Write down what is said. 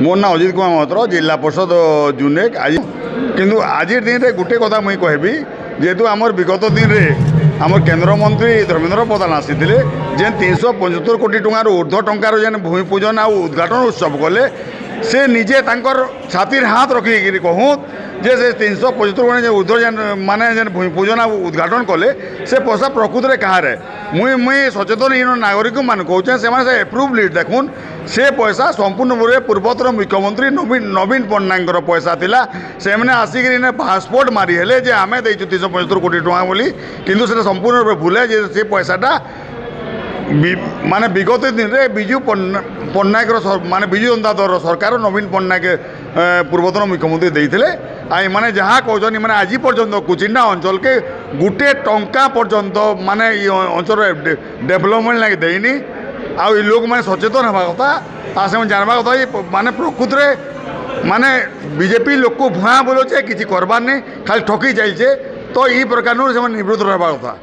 मोर ना अजित कुमार महतो जिला परिषद जुनेक आज किंतु आज दिन में गोटे कथा मुई कहबी जेहेतु आमर विगत दिन में आमर केंद्र मंत्री धर्मेंद्र प्रधान आसी जेन 375 कोटी टंकार ऊर्ध्व टंकार जेन भूमि पूजन आ उद्घाटन उत्सव कले से निजे तांकर छातिर हाथ रखिक कहूँ जे से 375 कोटी ऊर्ध्व जेन माने जेन भूमि पूजन आ उद्घाटन कले से पैसा प्रकृत में कहाँ मुई सचेतन इन नागरिक मान कहे से एप्रुव लिस्ट देखुन से पैसा संपूर्ण भाव में पूर्वतर मुख्यमंत्री नवीन पट्टनायक पैसा थिला से मैंने आसिक पासपोर्ट मारी हेले जे आमे देइछु 375 कोटी टंका बोली किंतु से संपूर्ण भाव भूले जे से पैसाटा माने विगत दिन में विजु पट्टनायक माने विजु जनता दल सरकार नवीन पट्टनायक पूर्वतन मुख्यमंत्री देते आई माने जहाँ कहते माने आज पर्यंत कुचिंडा अंचल के गोटे टंका पर्यंत माने अंचल डेभलपमेंट लगे देनी आ लोक मैंने सचेतन हवा कथा आ से जानवा कथा माने प्रकृत में माने बीजेपी लोक को भुआ बोलोचे किसी करबार नहीं खाली ठकी चलचे तो ये प्रकार से निवृत्त रहा कथा।